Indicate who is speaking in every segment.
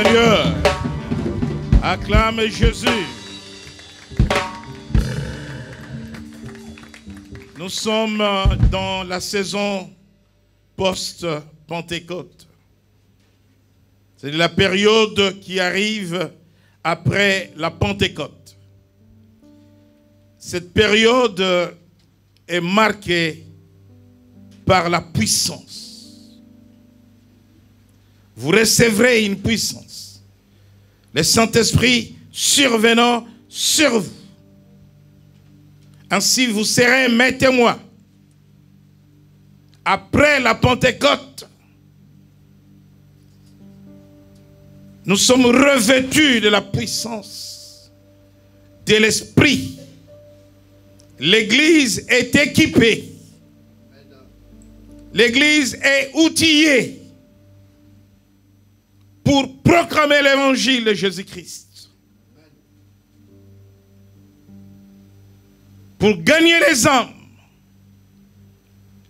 Speaker 1: Seigneur. Acclame Jésus. Nous sommes dans la saison post-Pentecôte. C'est la période qui arrive après la Pentecôte. Cette période est marquée par la puissance. Vous recevrez une puissance. Le Saint-Esprit survenant sur vous. Ainsi vous serez mes témoins. Après la Pentecôte, nous sommes revêtus de la puissance de l'Esprit. L'Église est équipée. L'Église est outillée pour proclamer l'évangile de Jésus-Christ. Pour gagner les âmes.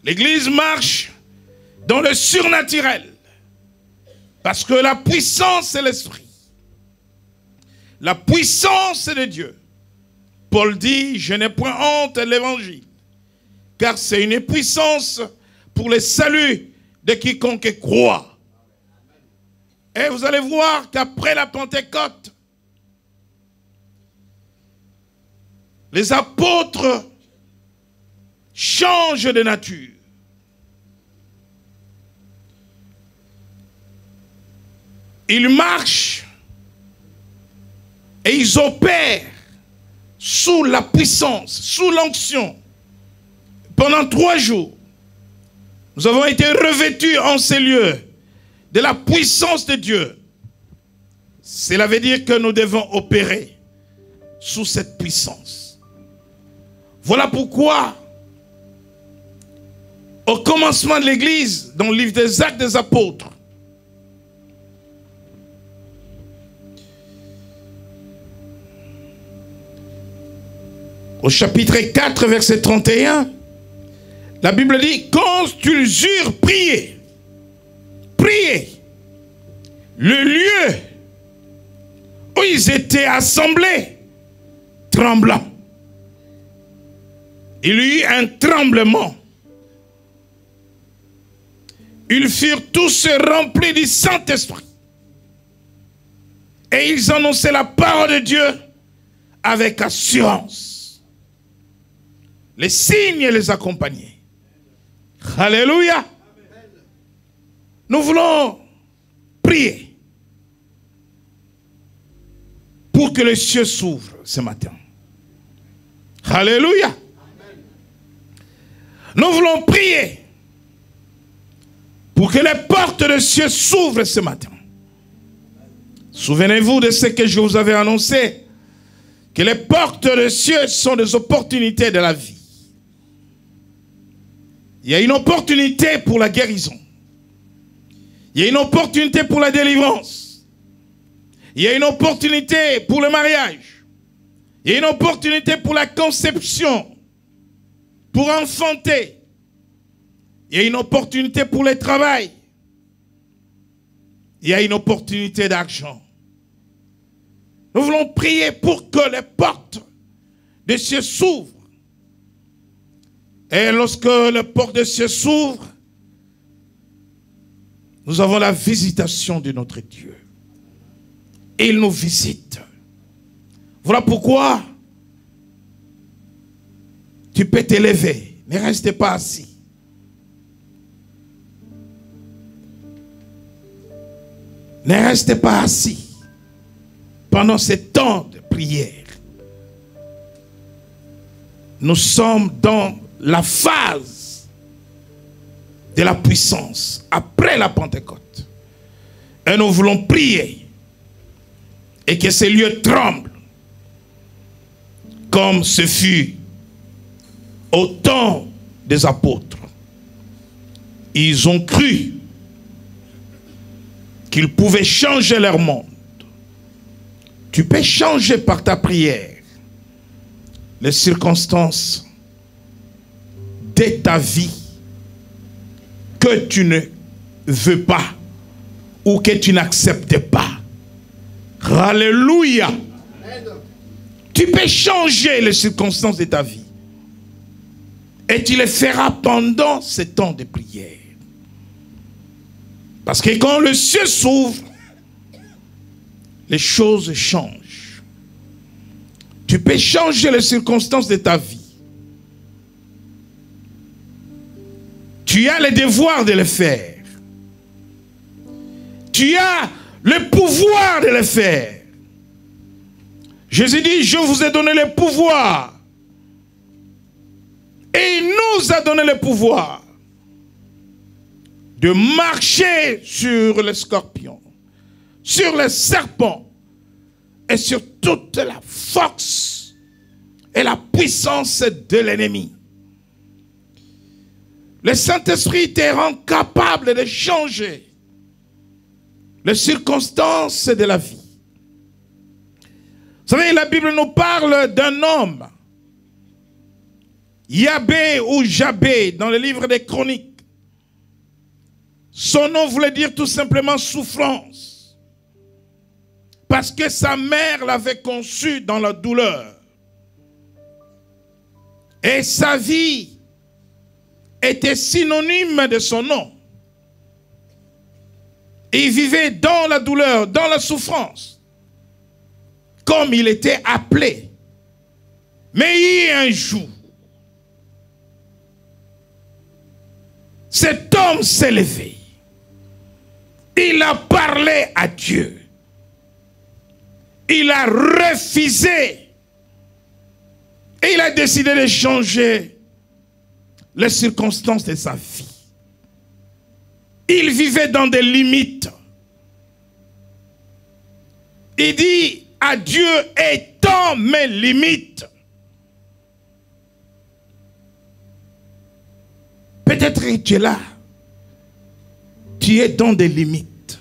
Speaker 1: L'Église marche dans le surnaturel. Parce que la puissance, c'est l'Esprit. La puissance, c'est de Dieu. Paul dit, je n'ai point honte de l'Évangile. Car c'est une puissance pour le salut de quiconque croit. Et vous allez voir qu'après la Pentecôte, les apôtres changent de nature. Ils marchent et ils opèrent sous la puissance, sous l'onction. Pendant 3 jours, nous avons été revêtus en ces lieux de la puissance de Dieu. Cela veut dire que nous devons opérer sous cette puissance. Voilà pourquoi, au commencement de l'Église, dans le livre des Actes des Apôtres, au chapitre 4, verset 31, la Bible dit, quand ils eurent prié, le lieu où ils étaient assemblés, tremblant. Il y eut un tremblement. Ils furent tous remplis du Saint-Esprit. Et ils annonçaient la parole de Dieu avec assurance. Les signes les accompagnaient. Alléluia. Nous voulons prier pour que les cieux s'ouvrent ce matin. Alléluia. Nous voulons prier pour que les portes des cieux s'ouvrent ce matin. Souvenez-vous de ce que je vous avais annoncé, que les portes des cieux sont des opportunités de la vie. Il y a une opportunité pour la guérison. Il y a une opportunité pour la délivrance. Il y a une opportunité pour le mariage. Il y a une opportunité pour la conception, pour enfanter. Il y a une opportunité pour le travail. Il y a une opportunité d'argent. Nous voulons prier pour que les portes des cieux s'ouvrent. Et lorsque les portes des cieux s'ouvrent, nous avons la visitation de notre Dieu. Et il nous visite. Voilà pourquoi tu peux t'élever. Ne reste pas assis. Ne reste pas assis pendant ce temps de prière. Nous sommes dans la phase de la puissance après la Pentecôte. Et nous voulons prier et que ces lieux tremblent comme ce fut au temps des apôtres. Ils ont cru qu'ils pouvaient changer leur monde. Tu peux changer par ta prière les circonstances de ta vie que tu ne veux pas ou que tu n'acceptes pas. Alléluia. Tu peux changer les circonstances de ta vie. Et tu le feras pendant ce temps de prière. Parce que quand le ciel s'ouvre, les choses changent. Tu peux changer les circonstances de ta vie. Tu as le devoir de le faire. Tu as le pouvoir de le faire. Jésus dit, je vous ai donné le pouvoir. Et il nous a donné le pouvoir de marcher sur les scorpions, sur les serpents et sur toute la force et la puissance de l'ennemi. Le Saint-Esprit te rend capable de changer les circonstances de la vie. Vous savez, la Bible nous parle d'un homme, Yahvé ou Jabé, dans le livre des Chroniques. Son nom voulait dire tout simplement souffrance. Parce que sa mère l'avait conçu dans la douleur. Et sa vie était synonyme de son nom. Il vivait dans la douleur, dans la souffrance, comme il était appelé. Mais il y a un jour, cet homme s'est levé. Il a parlé à Dieu. Il a refusé. Et il a décidé de changer les circonstances de sa vie. Il vivait dans des limites. Il dit à Dieu, étends mes limites. Peut-être que tu es là. Tu es dans des limites.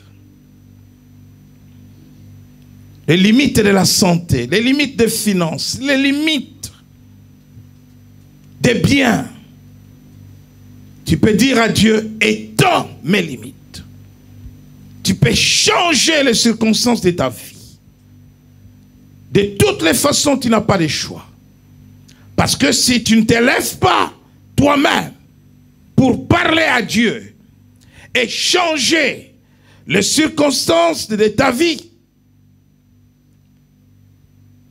Speaker 1: Les limites de la santé, les limites des finances, les limites des biens. Tu peux dire à Dieu, étends mes limites. Tu peux changer les circonstances de ta vie. De toutes les façons, tu n'as pas de choix. Parce que si tu ne te lèves pas toi-même pour parler à Dieu et changer les circonstances de ta vie,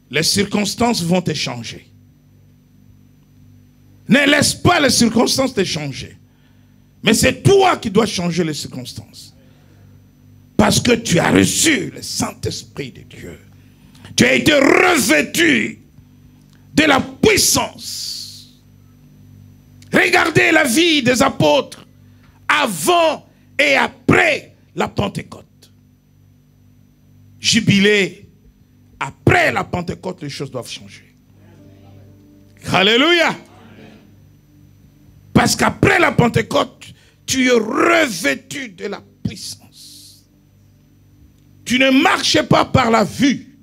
Speaker 1: les circonstances vont te changer. Ne laisse pas les circonstances te changer. Mais c'est toi qui dois changer les circonstances. Parce que tu as reçu le Saint-Esprit de Dieu. Tu as été revêtu de la puissance. Regardez la vie des apôtres avant et après la Pentecôte. Jubilé, après la Pentecôte, les choses doivent changer. Alléluia. Parce qu'après la Pentecôte, tu es revêtu de la puissance. Tu ne marches pas par la vue,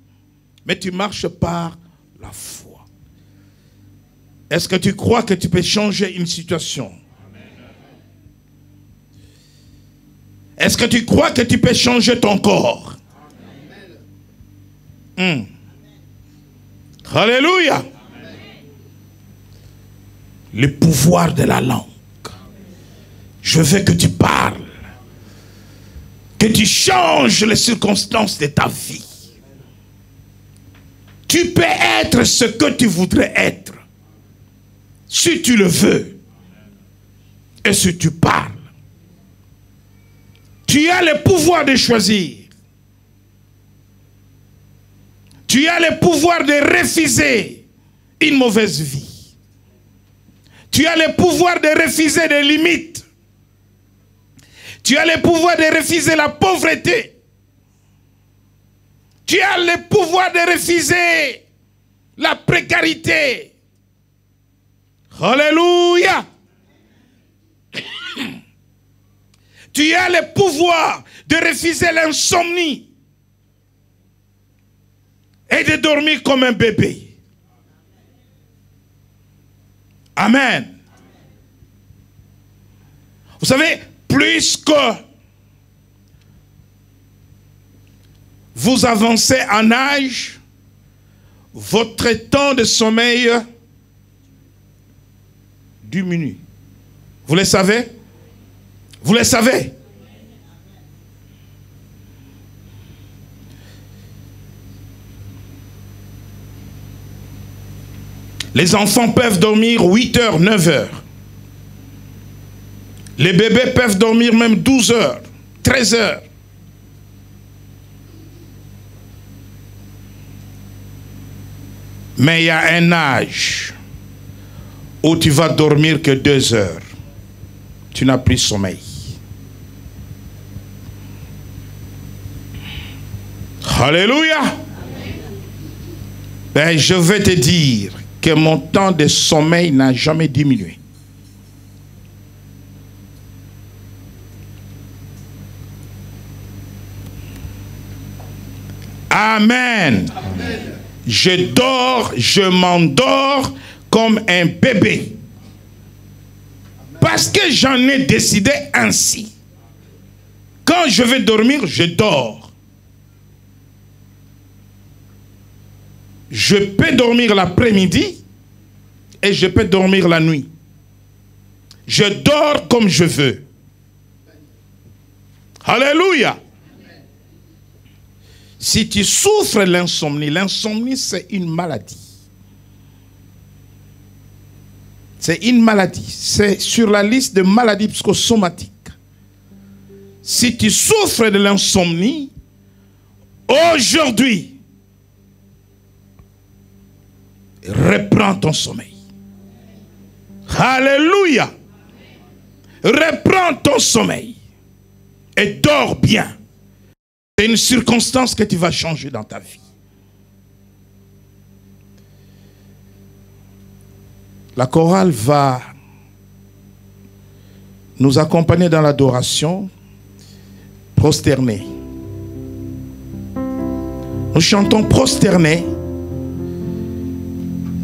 Speaker 1: mais tu marches par la foi. Est-ce que tu crois que tu peux changer une situation? Est-ce que tu crois que tu peux changer ton corps? Alléluia. Le pouvoir de la langue. Je veux que tu parles. Que tu changes les circonstances de ta vie. Tu peux être ce que tu voudrais être. Si tu le veux. Et si tu parles. Tu as le pouvoir de choisir. Tu as le pouvoir de refuser une mauvaise vie. Tu as le pouvoir de refuser des limites. Tu as le pouvoir de refuser la pauvreté. Tu as le pouvoir de refuser la précarité. Alléluia. Tu as le pouvoir de refuser l'insomnie et de dormir comme un bébé. Amen. Vous savez, plus que vous vous avancez en âge, votre temps de sommeil diminue. Vous le savez? Vous le savez? Les enfants peuvent dormir 8 heures, 9 heures. Les bébés peuvent dormir même 12 heures, 13 heures. Mais il y a un âge où tu vas dormir que 2 heures. Tu n'as plus sommeil. Alléluia. Ben, je vais te dire que mon temps de sommeil n'a jamais diminué. Amen. Amen. Je dors, je m'endors comme un bébé. Parce que j'en ai décidé ainsi. Quand je vais dormir, je dors. Je peux dormir l'après-midi et je peux dormir la nuit. Je dors comme je veux. Alléluia. Si tu souffres l'insomnie, l'insomnie c'est une maladie. C'est une maladie. C'est sur la liste de maladies psychosomatiques. Si tu souffres de l'insomnie, aujourd'hui, reprends ton sommeil. Alléluia. Reprends ton sommeil et dors bien. C'est une circonstance que tu vas changer dans ta vie. La chorale va nous accompagner dans l'adoration, prosterner. Nous chantons prosterner.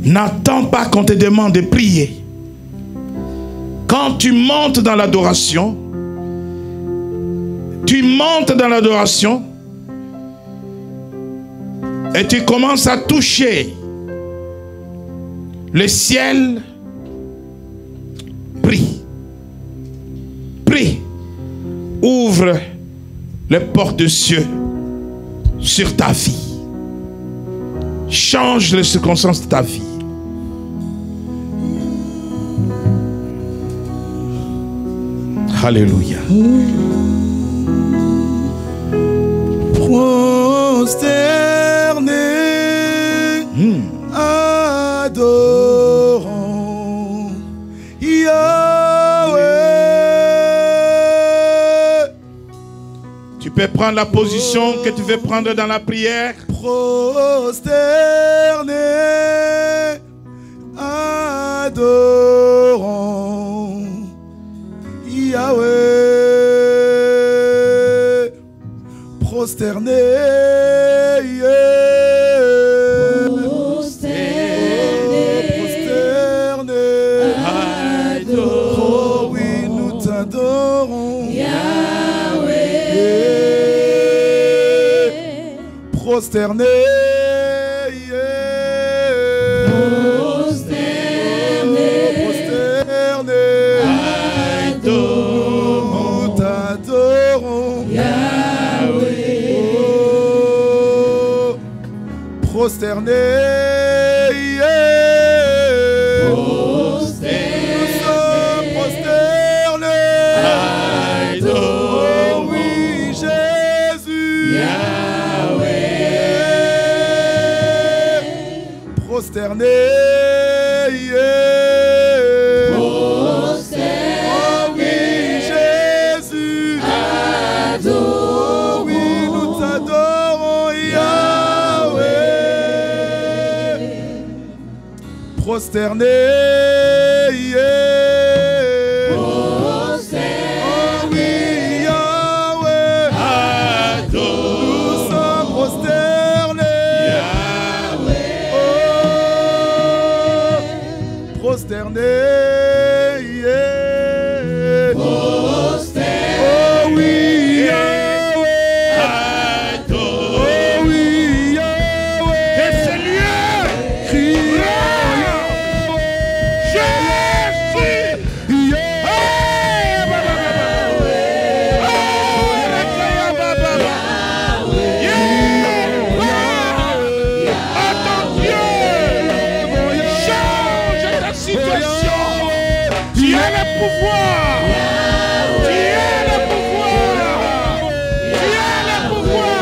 Speaker 1: N'attends pas qu'on te demande de prier. Quand tu montes dans l'adoration, tu montes dans l'adoration et tu commences à toucher le ciel. Prie. Prie. Ouvre les portes des cieux sur ta vie. Change les circonstances de ta vie. Alléluia.
Speaker 2: Prosterné, adorant Yahweh.
Speaker 1: Tu peux prendre la position que tu veux prendre dans la prière.
Speaker 2: Prosterné, adorant Yahweh. Prosterné, yeah. Prosterné, adorons. Oh oui, nous t'adorons, Yahweh. Yeah. Prosterné, yeah. Prosterné, prosterné, adorons. Nous t'adorons, prosterné, yeah. Prosterné, adorons. Oh oui, Jésus, Yahweh. Prosterné, yeah. Oh oui, Jésus, adorons. Oh oui, nous t'adorons, Yahweh. Prosterné, yeah. Oh oui, Yahweh, adorons. Nous sommes prosternés, Yahweh. Oh, prosterné, yeah. Oh oui, Yahweh, adorons.
Speaker 1: Tu as le pouvoir. Tu as le pouvoir. Tu as le pouvoir.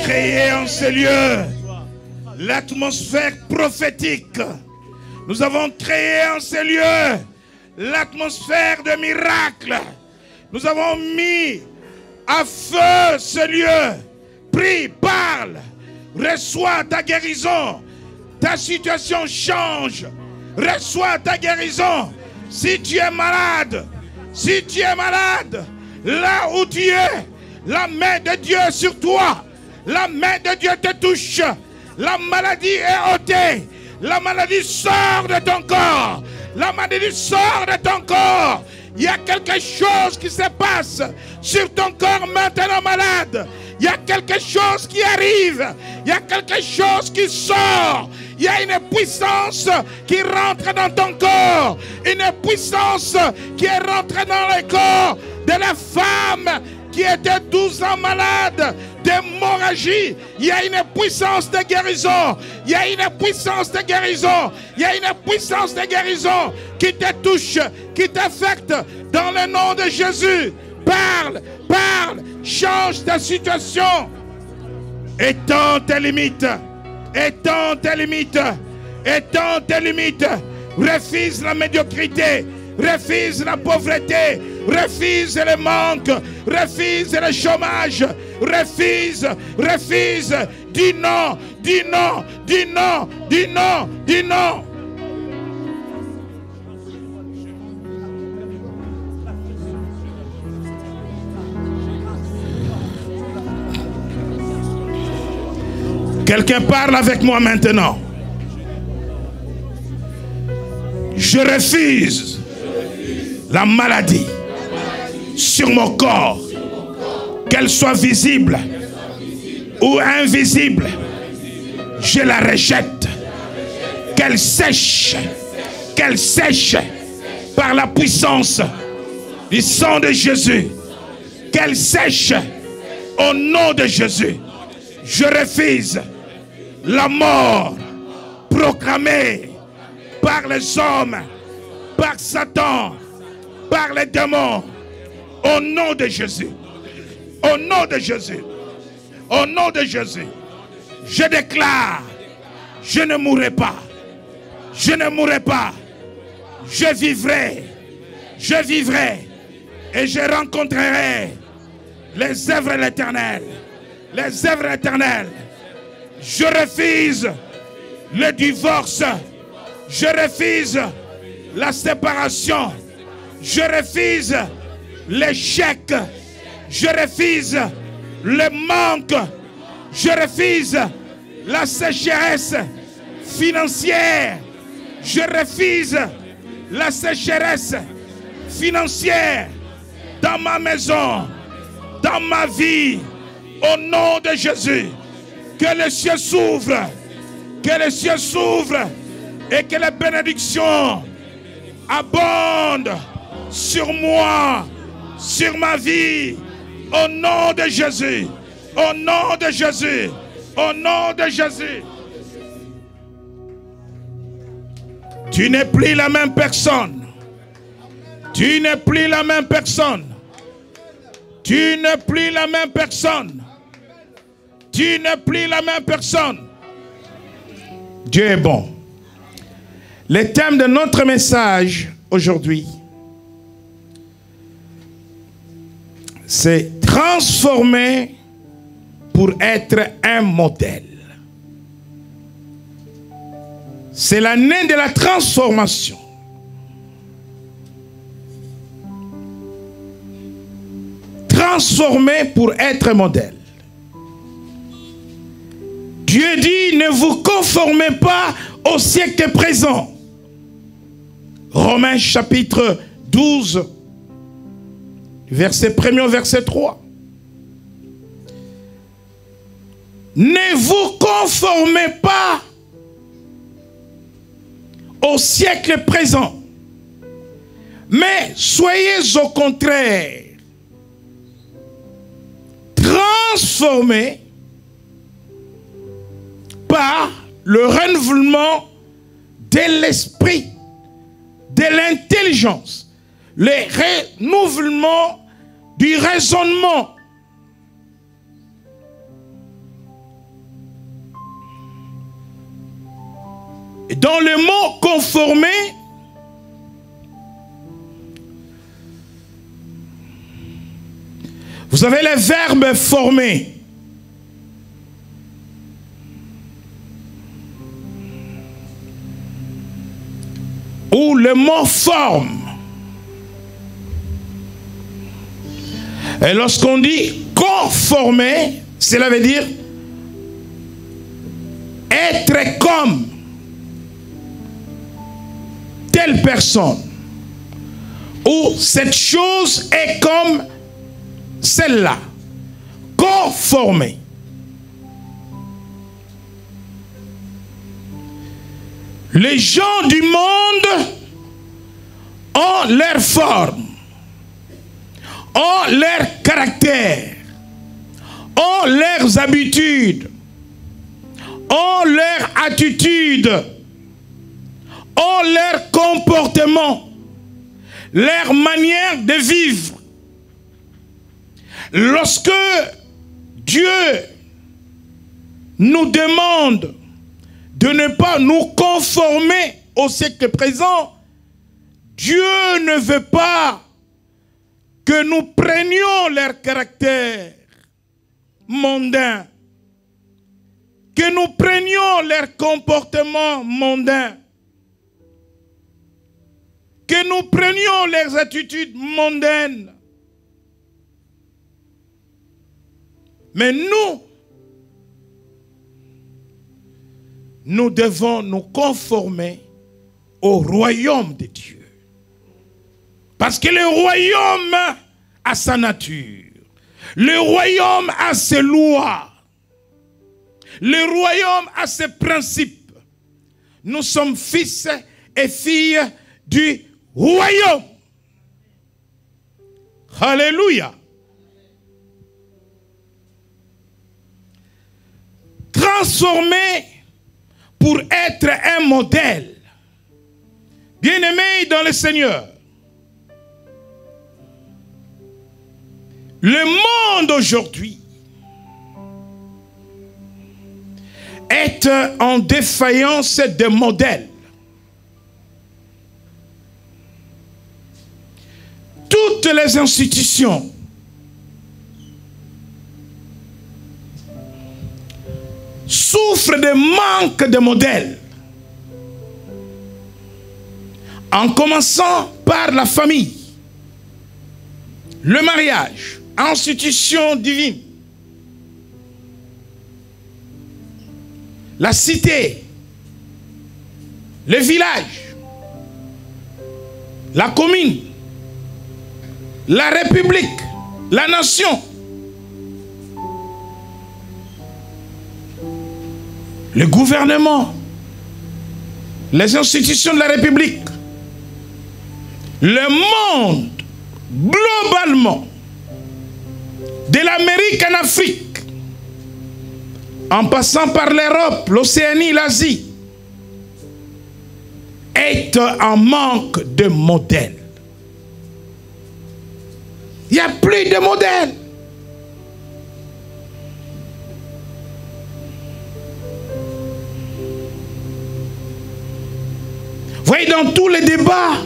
Speaker 1: Créé en ce lieu l'atmosphère prophétique. Nous avons créé en ce lieu l'atmosphère de miracle. Nous avons mis à feu ce lieu. Prie, parle, reçois ta guérison. Ta situation change. Reçois ta guérison. Si tu es malade, là où tu es, la main de Dieu est sur toi. La main de Dieu te touche. La maladie est ôtée. La maladie sort de ton corps. La maladie sort de ton corps. Il y a quelque chose qui se passe sur ton corps maintenant malade. Il y a quelque chose qui arrive. Il y a quelque chose qui sort. Il y a une puissance qui rentre dans ton corps. Une puissance qui est rentrée dans le corps de la femme qui était 12 ans malade d'hémorragie. Il y a une puissance de guérison. Il y a une puissance de guérison. Il y a une puissance de guérison qui te touche, qui t'affecte dans le nom de Jésus. Parle, parle, change ta situation. Étends tes limites. Étends tes limites. Étends tes limites. Refuse la médiocrité. Refuse la pauvreté. Refuse le manque. Refuse le chômage. Refuse. Refuse. Dis non. Dis non. Dis non. Dis non. Dis non. Quelqu'un parle avec moi maintenant. Je refuse la maladie sur mon corps, qu'elle soit visible ou invisible. Je la rejette. Qu'elle sèche par la puissance du sang de Jésus. Qu'elle sèche au nom de Jésus. Je refuse la mort proclamée par les hommes par Satan, par les démons, au nom de Jésus. Au nom de Jésus. Au nom de Jésus. Je déclare, je ne mourrai pas. Je ne mourrai pas. Je vivrai. Je vivrai. Et je rencontrerai les œuvres de l'Éternel. Les œuvres de l'Éternel. Je refuse le divorce. Je refuse la séparation. Je refuse l'échec. Je refuse le manque. Je refuse la sécheresse financière. Je refuse la sécheresse financière dans ma maison, dans ma vie. Au nom de Jésus, que les cieux s'ouvrent. Que les cieux s'ouvrent et que les bénédictions abondent sur moi, sur ma vie. Au nom de Jésus. Au nom de Jésus. Au nom de Jésus. Tu n'es plus la même personne. Tu n'es plus la même personne. Tu n'es plus la même personne. Tu n'es plus la même personne. Dieu est bon. Le thème de notre message aujourd'hui, c'est transformer pour être un modèle. C'est l'année de la transformation. Transformer pour être modèle. Dieu dit, ne vous conformez pas au siècle présent. Romains chapitre 12, verset 1er au verset 3. Ne vous conformez pas au siècle présent, mais soyez au contraire transformés par le renouvellement de l'esprit, de l'intelligence, le renouvellement du raisonnement. Et dans le mot conformer, vous avez le verbe former. Ou le mot forme. Et lorsqu'on dit conformer, cela veut dire être comme telle personne. Ou cette chose est comme celle-là. Conformer. Les gens du monde ont leur forme, ont leur caractère, ont leurs habitudes, ont leur attitude, ont leur comportement, leur manière de vivre. Lorsque Dieu nous demande de ne pas nous conformer au siècle présent, Dieu ne veut pas que nous prenions leur caractère mondain, que nous prenions leur comportement mondain, que nous prenions leurs attitudes mondaines. Mais nous devons nous conformer au royaume de Dieu. Parce que le royaume a sa nature. Le royaume a ses lois. Le royaume a ses principes. Nous sommes fils et filles du royaume. Alléluia. Transformer pour être un modèle. Bien-aimés dans le Seigneur, le monde aujourd'hui est en défaillance de modèles. Toutes les institutions souffrent de manque de modèles. En commençant par la famille, le mariage, institution divine, la cité, le village, la commune, la république, la nation, le gouvernement, les institutions de la république, le monde globalement, de l'Amérique en Afrique, en passant par l'Europe, l'Océanie, l'Asie, est en manque de modèles. Il n'y a plus de modèles. Vous voyez, dans tous les débats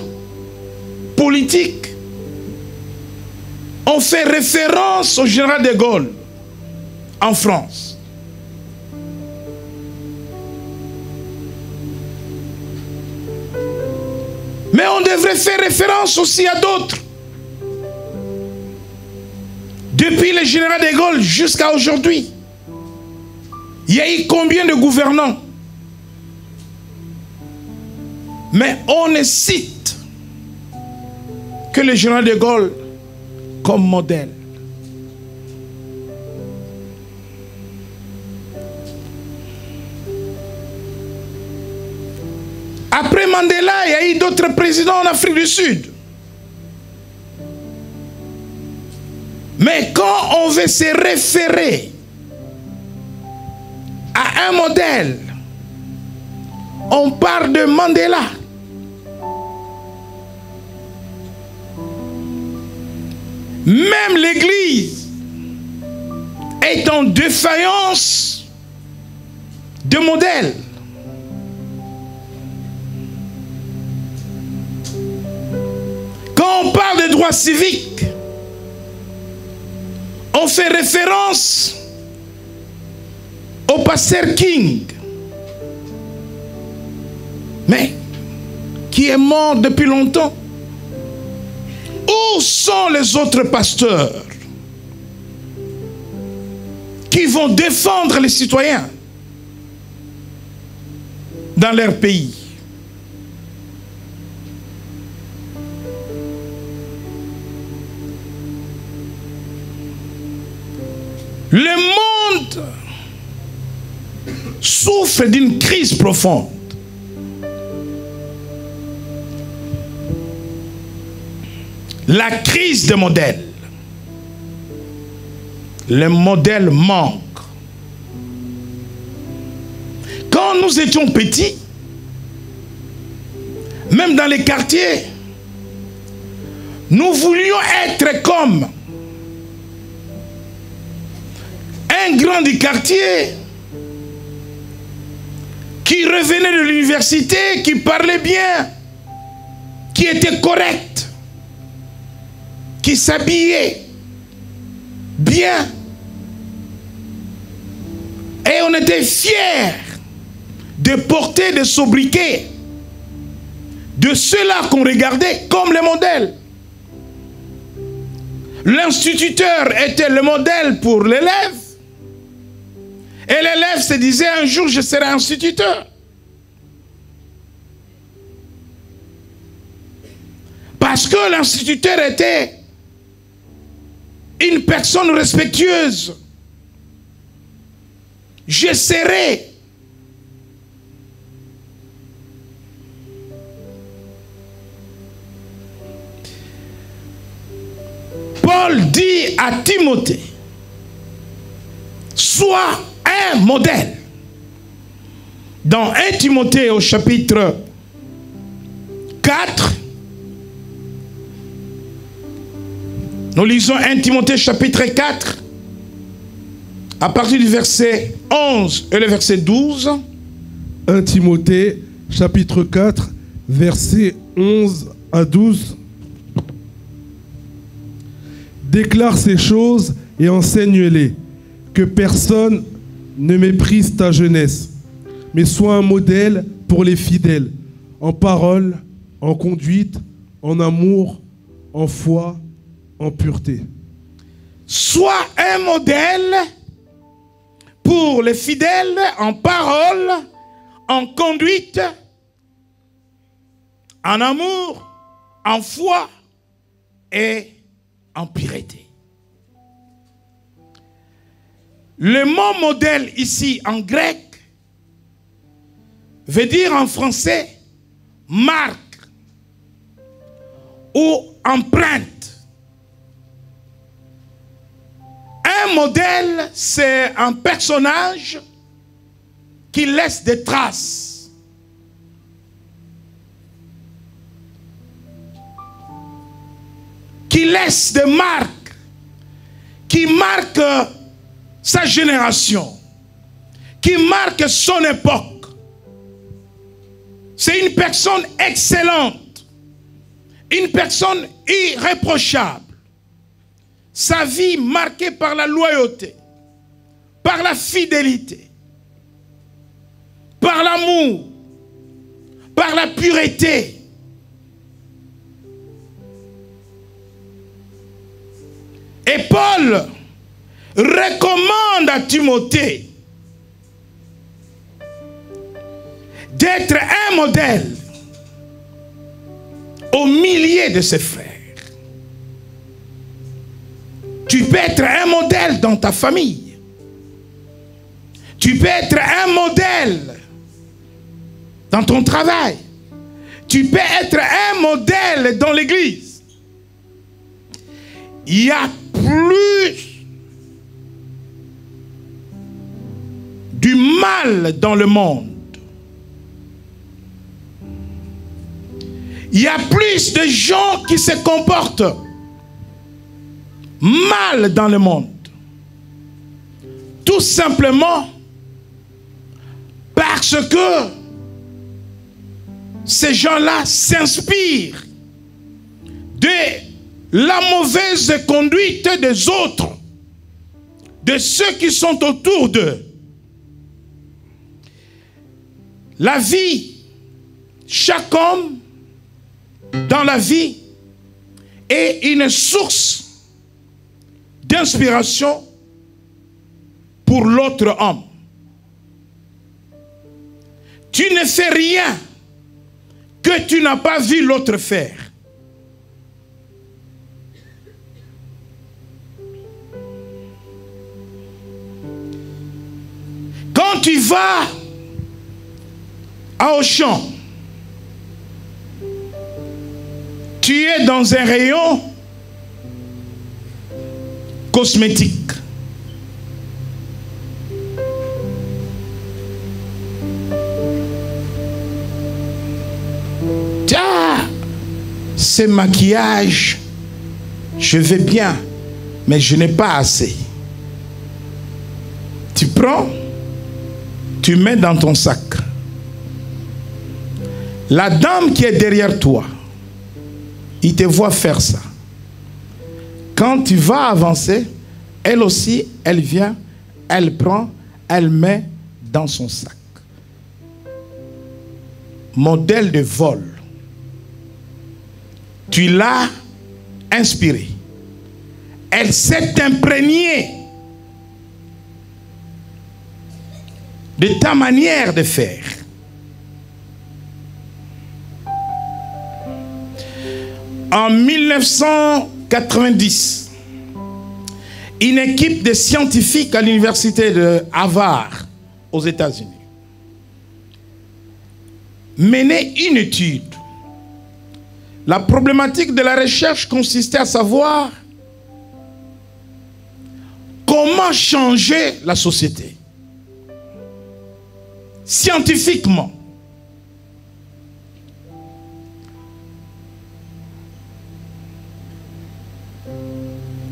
Speaker 1: politiques, on fait référence au général de Gaulle en France. Mais on devrait faire référence aussi à d'autres. Depuis le général de Gaulle jusqu'à aujourd'hui, il y a eu combien de gouvernants? Mais on ne cite que le général de Gaulle comme modèle. Après Mandela, il y a eu d'autres présidents en Afrique du Sud. Mais quand on veut se référer à un modèle, on parle de Mandela. Même l'Église est en défaillance de modèle. Quand on parle de droits civiques, on fait référence au pasteur King, mais qui est mort depuis longtemps. Où sont les autres pasteurs qui vont défendre les citoyens dans leur pays? Le monde souffre d'une crise profonde. La crise des modèles. Le modèle manque. Quand nous étions petits, même dans les quartiers, nous voulions être comme un grand du quartier qui revenait de l'université, qui parlait bien, qui était correct, qui s'habillait bien. Et on était fiers de porter des sobriquets de ceux-là qu'on regardait comme les modèles. L'instituteur était le modèle pour l'élève. Et l'élève se disait, un jour je serai instituteur. Parce que l'instituteur était une personne respectueuse. Je serai. Paul dit à Timothée, sois un modèle. Dans 1 Timothée au chapitre 4. Nous lisons 1 Timothée chapitre 4, à partir du verset 11 et le verset 12.
Speaker 2: 1 Timothée chapitre 4, versets 11 à 12. Déclare ces choses et enseigne-les, que personne ne méprise ta jeunesse, mais sois un modèle pour les fidèles, en parole, en conduite, en amour, en foi, en pureté.
Speaker 1: Sois un modèle pour les fidèles en parole, en conduite, en amour, en foi et en pureté. Le mot modèle ici en grec veut dire en français marque ou empreinte. Un modèle, c'est un personnage qui laisse des traces. Qui laisse des marques. Qui marque sa génération. Qui marque son époque. C'est une personne excellente. Une personne irréprochable. Sa vie marquée par la loyauté, par la fidélité, par l'amour, par la pureté. Et Paul recommande à Timothée d'être un modèle au milieu de ses frères. Tu peux être un modèle dans ta famille. Tu peux être un modèle dans ton travail. Tu peux être un modèle dans l'église. Il y a plus du mal dans le monde. Il y a plus de gens qui se comportent mal dans le monde. Tout simplement parce que ces gens-là s'inspirent de la mauvaise conduite des autres, de ceux qui sont autour d'eux. La vie, chaque homme dans la vie est une source d'inspiration pour l'autre homme. Tu ne fais rien que tu n'as pas vu l'autre faire. Quand tu vas à Auchan, tu es dans un rayon cosmétique. Tiens, ce maquillage, je vais bien, mais je n'ai pas assez. Tu prends, tu mets dans ton sac. La dame qui est derrière toi, il te voit faire ça. Quand tu vas avancer, elle aussi, elle vient, elle prend, elle met dans son sac. Modèle de vol. Tu l'as inspiré. Elle s'est imprégnée de ta manière de faire. En 1990, une équipe de scientifiques à l'université de Harvard, aux États-Unis, menait une étude. La problématique de la recherche consistait à savoir comment changer la société. Scientifiquement.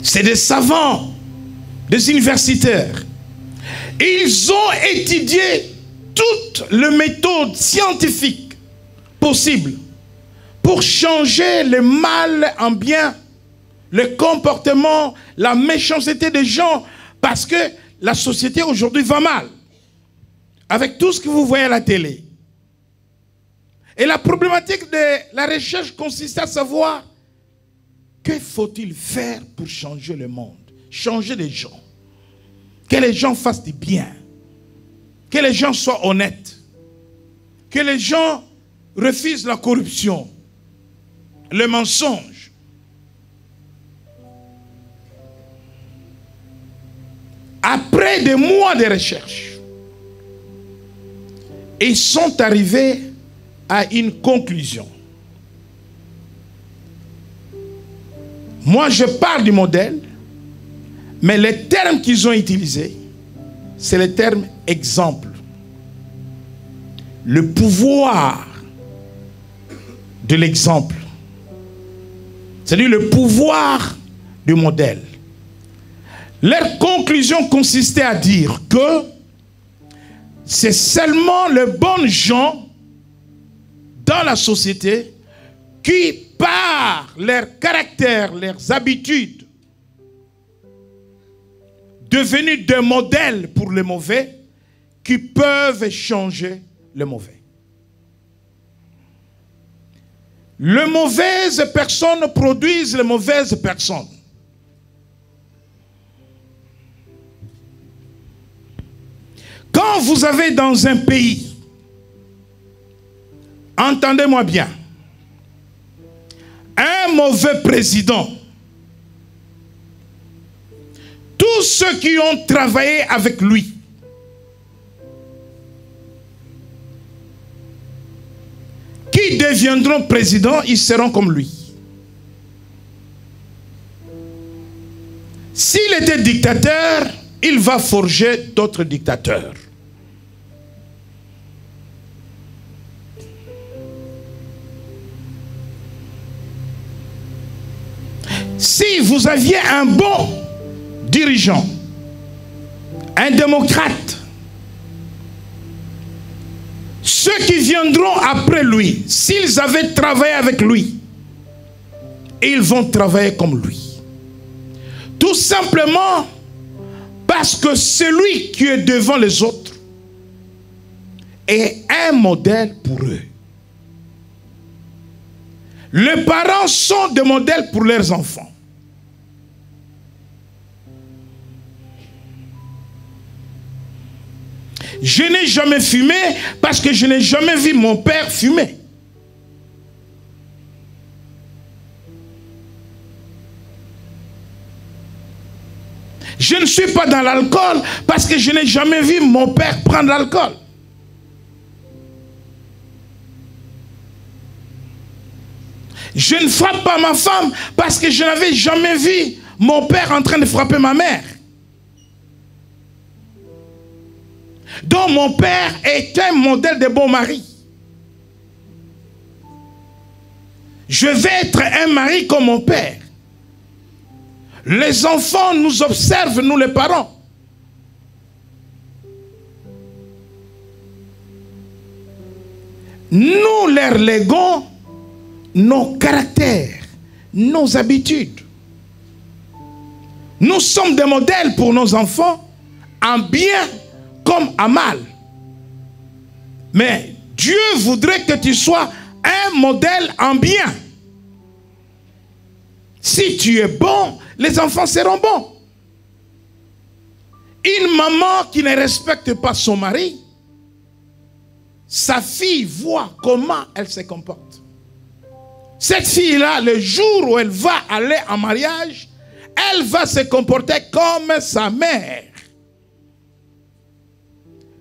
Speaker 1: C'est des savants, des universitaires. Ils ont étudié toutes les méthodes scientifiques possibles pour changer le mal en bien, le comportement, la méchanceté des gens, parce que la société aujourd'hui va mal, avec tout ce que vous voyez à la télé. Et la problématique de la recherche consiste à savoir que faut-il faire pour changer le monde, changer les gens, que les gens fassent du bien, que les gens soient honnêtes, que les gens refusent la corruption, le mensonge. Après des mois de recherche, ils sont arrivés à une conclusion. Moi, je parle du modèle, mais les termes qu'ils ont utilisés, c'est les termes exemple. Le pouvoir de l'exemple. C'est-à-dire le pouvoir du modèle. Leur conclusion consistait à dire que c'est seulement les bonnes gens dans la société qui, par leur caractère, leurs habitudes, devenus des modèles pour les mauvais, qui peuvent changer le mauvais. Les mauvaises personnes produisent les mauvaises personnes. Quand vous avez dans un pays, entendez-moi bien, un mauvais président, tous ceux qui ont travaillé avec lui, qui deviendront présidents, ils seront comme lui. S'il était dictateur, il va forger d'autres dictateurs. Si vous aviez un bon dirigeant, un démocrate, ceux qui viendront après lui, s'ils avaient travaillé avec lui, ils vont travailler comme lui. Tout simplement parce que celui qui est devant les autres est un modèle pour eux. Les parents sont des modèles pour leurs enfants. Je n'ai jamais fumé parce que je n'ai jamais vu mon père fumer. Je ne suis pas dans l'alcool parce que je n'ai jamais vu mon père prendre l'alcool. Je ne frappe pas ma femme parce que je n'avais jamais vu mon père en train de frapper ma mère. Donc mon père est un modèle de bon mari. Je vais être un mari comme mon père. Les enfants nous observent, nous les parents. Nous leur léguons nos caractères, nos habitudes. Nous sommes des modèles pour nos enfants, en bien comme en mal. Mais Dieu voudrait que tu sois un modèle en bien. Si tu es bon, les enfants seront bons. Une maman qui ne respecte pas son mari, sa fille voit comment elle se comporte. Cette fille-là, le jour où elle va aller en mariage, elle va se comporter comme sa mère.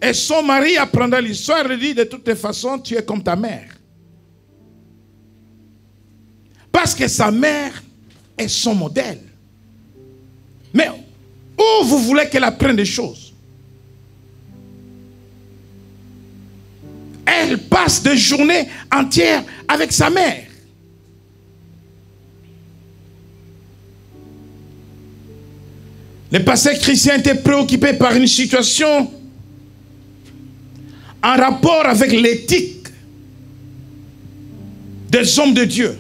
Speaker 1: Et son mari apprendra l'histoire et dit, de toutes façons, tu es comme ta mère. Parce que sa mère est son modèle. Mais où vous voulez qu'elle apprenne des choses? Elle passe des journées entières avec sa mère. Les pasteurs chrétiens étaient préoccupés par une situation en rapport avec l'éthique des hommes de Dieu.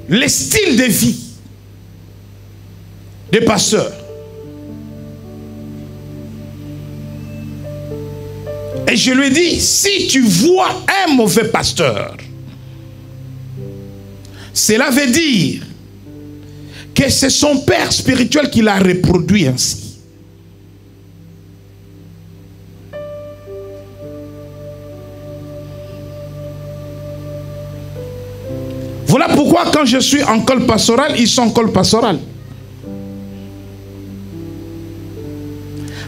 Speaker 1: Les styles de vie des pasteurs. Et je lui ai dit, si tu vois un mauvais pasteur, cela veut dire que c'est son père spirituel qui l'a reproduit ainsi. Voilà pourquoi quand je suis en col pastoral, ils sont en col pastoral.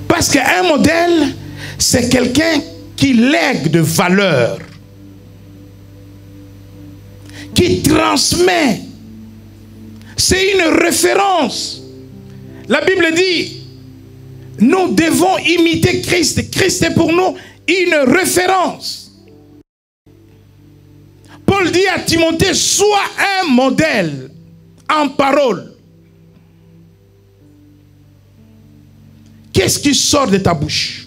Speaker 1: Parce qu'un modèle, c'est quelqu'un qui lègue de valeur, qui transmet. C'est une référence. La Bible dit, nous devons imiter Christ. Christ est pour nous une référence. Paul dit à Timothée, sois un modèle en parole. Qu'est-ce qui sort de ta bouche?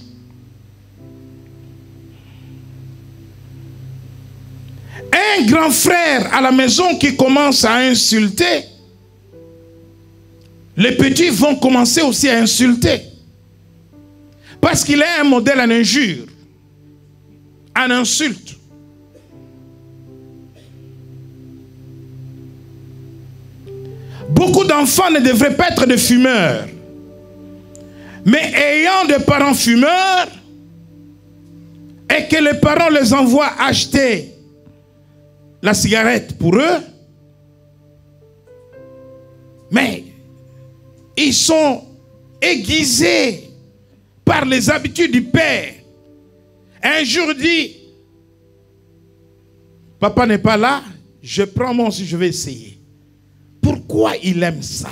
Speaker 1: Un grand frère à la maison qui commence à insulter, les petits vont commencer aussi à insulter. Parce qu'il est un modèle en injure, en insulte. Beaucoup d'enfants ne devraient pas être des fumeurs. Mais ayant des parents fumeurs, et que les parents les envoient acheter la cigarette pour eux, mais ils sont aiguisés par les habitudes du père. Un jour dit, papa n'est pas là, je prends mon si je vais essayer. Pourquoi il aime ça?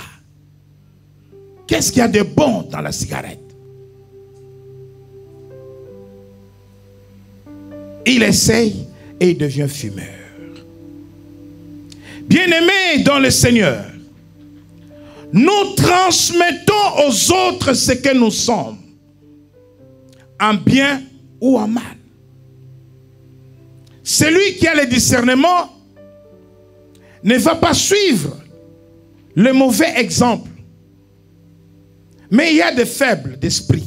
Speaker 1: Qu'est-ce qu'il y a de bon dans la cigarette? Il essaye et il devient fumeur. Bien-aimés dans le Seigneur, nous transmettons aux autres ce que nous sommes, en bien ou en mal. Celui qui a le discernement ne va pas suivre le mauvais exemple. Mais il y a des faibles d'esprit.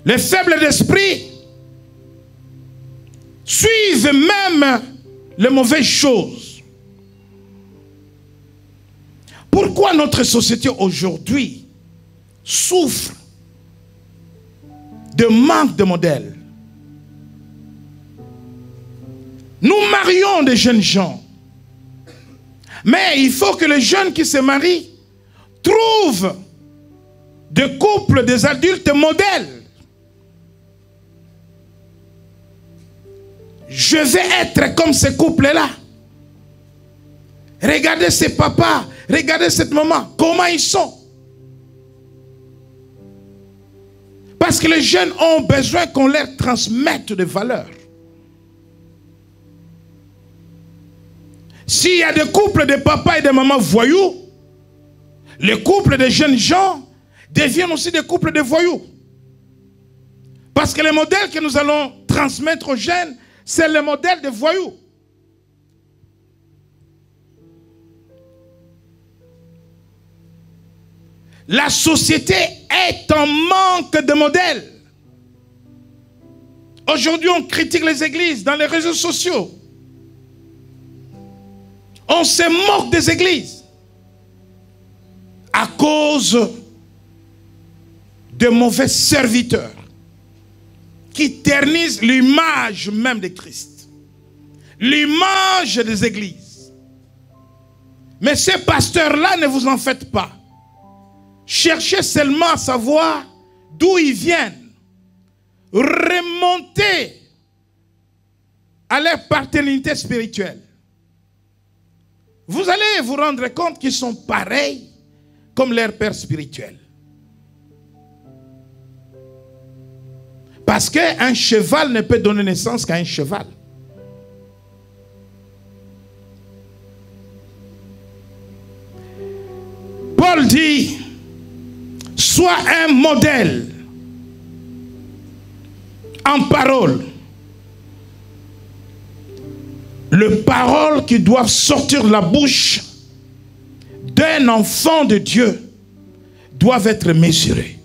Speaker 1: Les faibles d'esprit suivent même les mauvaises choses. Pourquoi notre société aujourd'hui souffre de manque de modèles? Nous marions des jeunes gens. Mais il faut que les jeunes qui se marient trouvent des couples, des adultes modèles. Je vais être comme ces couples-là. Regardez ces papas, regardez cette maman, comment ils sont. Parce que les jeunes ont besoin qu'on leur transmette des valeurs. S'il y a des couples de papas et de mamans voyous, les couples de jeunes gens deviennent aussi des couples de voyous. Parce que le modèle que nous allons transmettre aux jeunes, c'est le modèle de voyous. La société est en manque de modèles. Aujourd'hui, on critique les églises dans les réseaux sociaux. On se moque des églises à cause de mauvais serviteurs qui ternissent l'image même de Christ, l'image des églises. Mais ces pasteurs-là, ne vous en faites pas. Cherchez seulement à savoir d'où ils viennent. Remontez à leur paternité spirituelle. Vous allez vous rendre compte qu'ils sont pareils comme leur père spirituel. Parce qu'un cheval ne peut donner naissance qu'à un cheval. sois un modèle en parole. Les paroles qui doivent sortir de la bouche d'un enfant de Dieu doivent être mesurées,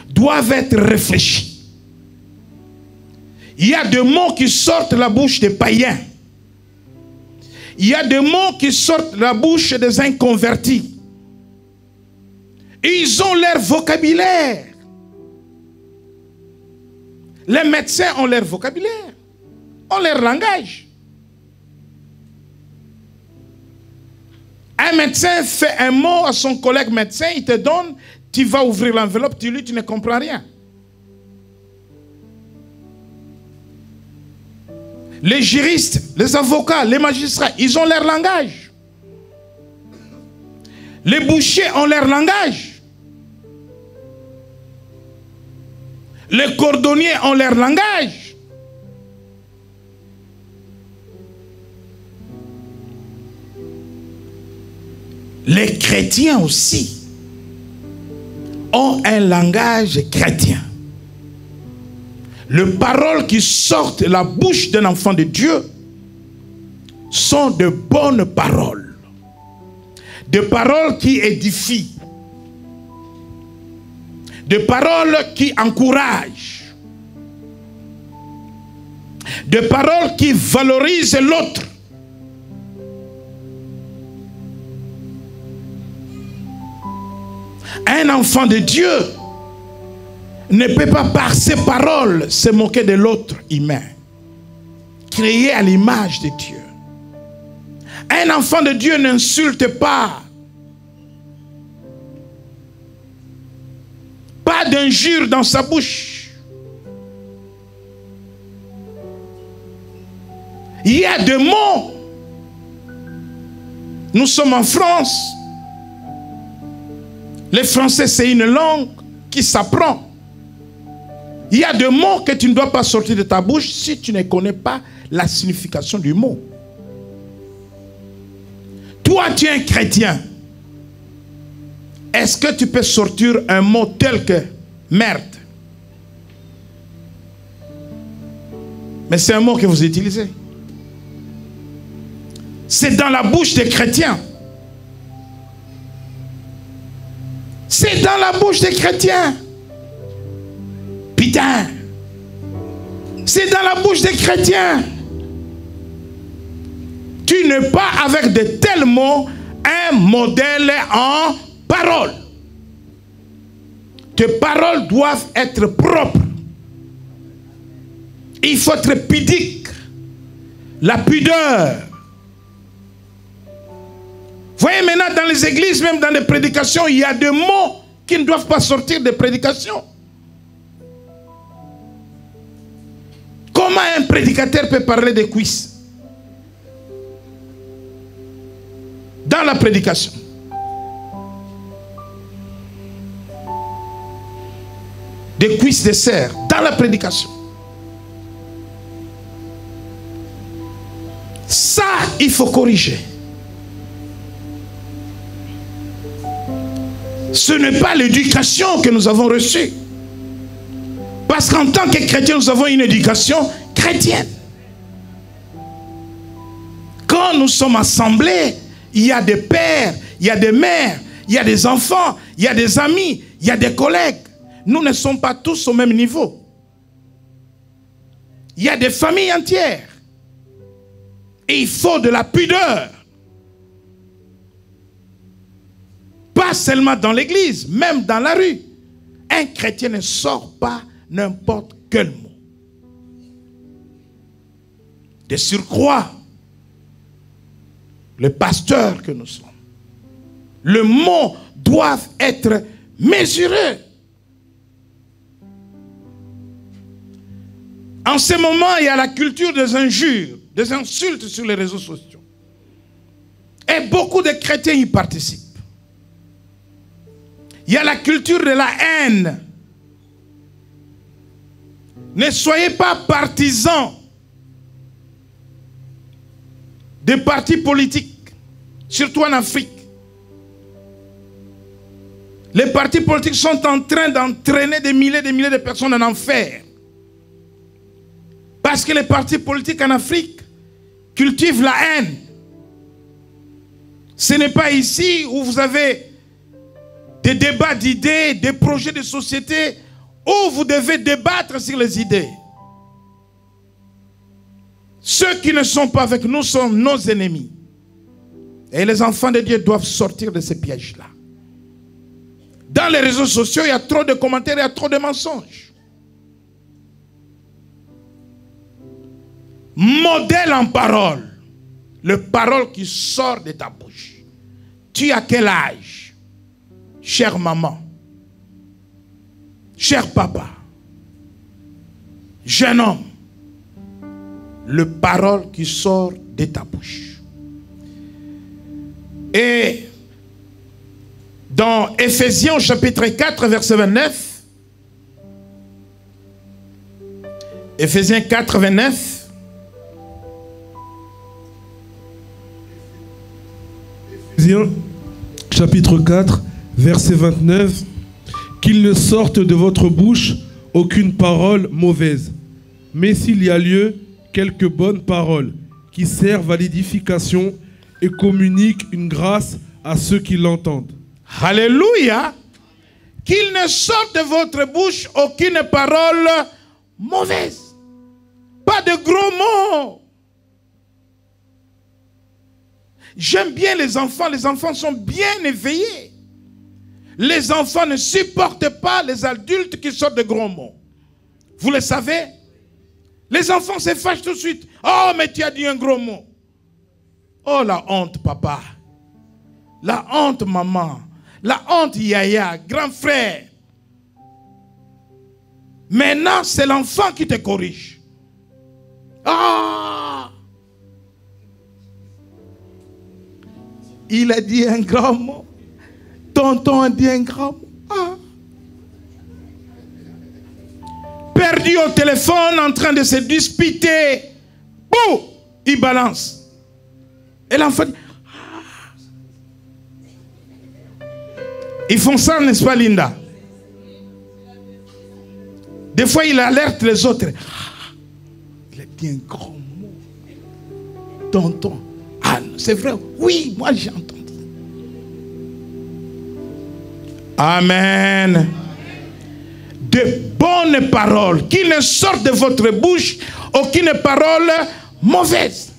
Speaker 1: doivent être réfléchies. Il y a des mots qui sortent de la bouche des païens. Il y a des mots qui sortent de la bouche des inconvertis. Ils ont leur vocabulaire. Les médecins ont leur vocabulaire, ont leur langage. Un médecin fait un mot à son collègue médecin, il te donne, tu vas ouvrir l'enveloppe, tu lis, tu ne comprends rien. Les juristes, les avocats, les magistrats, ils ont leur langage. Les bouchers ont leur langage. Les cordonniers ont leur langage. Les chrétiens aussi ont un langage chrétien. Les paroles qui sortent de la bouche d'un enfant de Dieu sont de bonnes paroles. Des paroles qui édifient. Des paroles qui encouragent. Des paroles qui valorisent l'autre. Un enfant de Dieu ne peut pas par ses paroles se moquer de l'autre humain, créé à l'image de Dieu. Un enfant de Dieu n'insulte pas. Pas d'injure dans sa bouche. Il y a des mots. Nous sommes en France. Le français, c'est une langue qui s'apprend. Il y a des mots que tu ne dois pas sortir de ta bouche si tu ne connais pas la signification du mot. Toi, tu es un chrétien. Est-ce que tu peux sortir un mot tel que merde? Mais c'est un mot que vous utilisez. C'est dans la bouche des chrétiens. C'est dans la bouche des chrétiens. Putain. C'est dans la bouche des chrétiens. Tu n'es pas avec de tels mots un modèle en parole. Tes paroles doivent être propres. Il faut être pudique. La pudeur. Voyez maintenant dans les églises, même dans les prédications, il y a des mots qui ne doivent pas sortir des prédications. Comment un prédicateur peut parler des cuisses dans la prédication? Des cuisses de cerf dans la prédication. Ça, il faut corriger. Ce n'est pas l'éducation que nous avons reçue. Parce qu'en tant que chrétiens, nous avons une éducation chrétienne. Quand nous sommes assemblés, il y a des pères, il y a des mères, il y a des enfants, il y a des amis, il y a des collègues. Nous ne sommes pas tous au même niveau. Il y a des familles entières. Et il faut de la pudeur. Pas seulement dans l'église, même dans la rue. Un chrétien ne sort pas n'importe quel mot. De surcroît, le pasteur que nous sommes, le mot doit être mesuré. En ce moment, il y a la culture des injures, des insultes sur les réseaux sociaux. Et beaucoup de chrétiens y participent. Il y a la culture de la haine. Ne soyez pas partisans des partis politiques, surtout en Afrique. Les partis politiques sont en train d'entraîner des milliers de personnes en enfer. Parce que les partis politiques en Afrique cultivent la haine. Ce n'est pas ici où vous avez des débats d'idées, des projets de société, où vous devez débattre sur les idées. Ceux qui ne sont pas avec nous sont nos ennemis. Et les enfants de Dieu doivent sortir de ces pièges-là. Dans les réseaux sociaux, il y a trop de commentaires, il y a trop de mensonges. Modèle en parole. Le parole qui sort de ta bouche. Tu as quel âge, chère maman, cher papa, jeune homme? Le parole qui sort de ta bouche. Et dans Éphésiens chapitre 4 verset 29, Éphésiens 4 29,
Speaker 2: Éphésiens chapitre 4 verset 29, qu'il ne sorte de votre bouche aucune parole mauvaise, mais s'il y a lieu, quelques bonnes paroles qui servent à l'édification et communiquent une grâce à ceux qui l'entendent.
Speaker 1: Alléluia. Qu'il ne sorte de votre bouche aucune parole mauvaise. Pas de gros mots. J'aime bien les enfants sont bien éveillés. Les enfants ne supportent pas les adultes qui sortent de gros mots. Vous le savez? Les enfants se fâchent tout de suite. Oh, mais tu as dit un gros mot. Oh, la honte, papa. La honte, maman. La honte, yaya, grand frère. Maintenant, c'est l'enfant qui te corrige. Ah! Il a dit un grand mot. Tonton a dit un grand mot. Ah! Perdu au téléphone, en train de se disputer. Bouh! Il balance. Et l'enfant dit, ah. Ils font ça, n'est-ce pas, Linda? Des fois, il alerte les autres. Ah. Il a dit un grand mot. Tonton. Ah, c'est vrai. Oui, moi j'ai entendu. Amen. De bonnes paroles, qu'il ne sorte de votre bouche aucune parole mauvaise.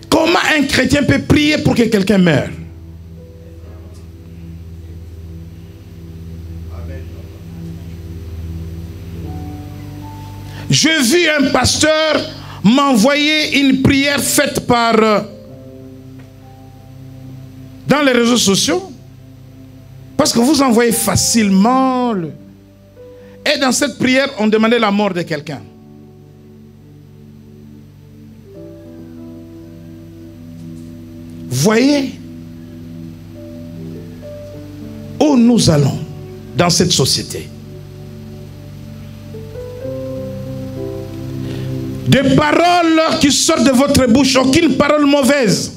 Speaker 1: Comment un chrétien peut prier pour que quelqu'un meure? J'ai vu un pasteur m'envoyer une prière faite par dans les réseaux sociaux, parce que vous envoyez facilement et dans cette prière on demandait la mort de quelqu'un. Voyez où nous allons dans cette société. Des paroles qui sortent de votre bouche, aucune parole mauvaise.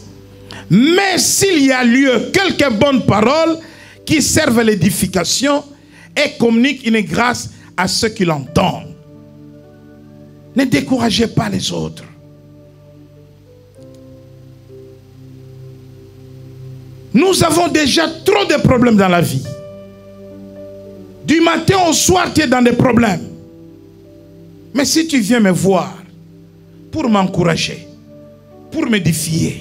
Speaker 1: Mais s'il y a lieu, quelques bonnes paroles qui servent à l'édification et communiquent une grâce à ceux qui l'entendent. Ne découragez pas les autres. Nous avons déjà trop de problèmes dans la vie. Du matin au soir, tu es dans des problèmes. Mais si tu viens me voir pour m'encourager, pour m'édifier,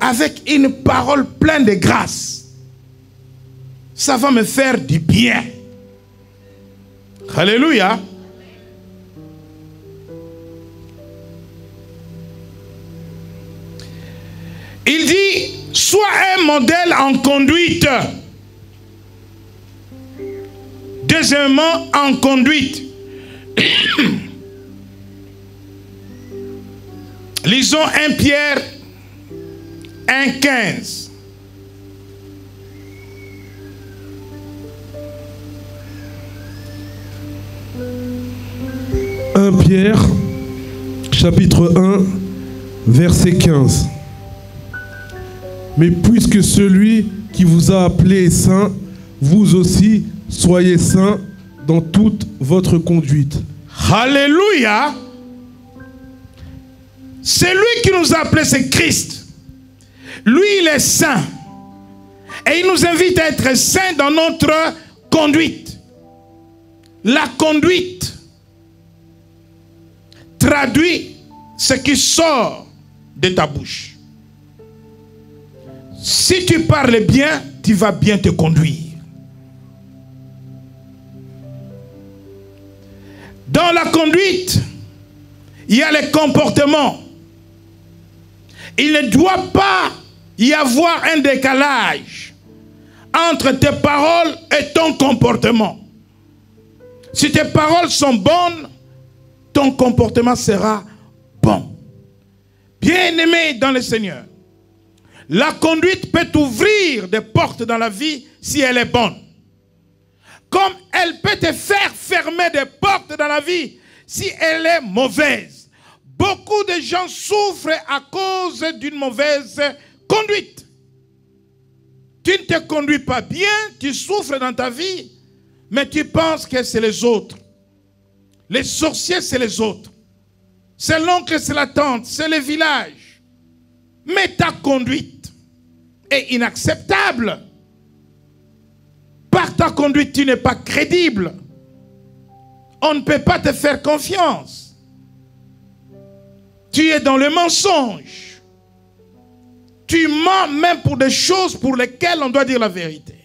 Speaker 1: avec une parole pleine de grâce, ça va me faire du bien. Alléluia. Il dit, sois un modèle en conduite. Deuxièmement, en conduite. Lisons 1 Pierre 1,15.
Speaker 2: Pierre, chapitre 1, Verset 15. Mais puisque celui qui vous a appelé est saint, vous aussi soyez saints dans toute votre conduite.
Speaker 1: Alléluia. C'est lui qui nous a appelés, c'est Christ. Lui, il est saint. Et il nous invite à être saints dans notre conduite. La conduite traduit ce qui sort de ta bouche. Si tu parles bien, tu vas bien te conduire. Dans la conduite, il y a les comportements. Il ne doit pas y avoir un décalage entre tes paroles et ton comportement. Si tes paroles sont bonnes, ton comportement sera bon. Bien-aimé dans le Seigneur, la conduite peut t'ouvrir des portes dans la vie si elle est bonne. Comme elle peut te faire fermer des portes dans la vie si elle est mauvaise. Beaucoup de gens souffrent à cause d'une mauvaise conduite. Tu ne te conduis pas bien, tu souffres dans ta vie, mais tu penses que c'est les autres. Les sorciers, c'est les autres. C'est l'oncle, c'est la tante, c'est le village. Mais ta conduite est inacceptable. Par ta conduite, tu n'es pas crédible. On ne peut pas te faire confiance. Tu es dans le mensonge. Tu mens même pour des choses pour lesquelles on doit dire la vérité.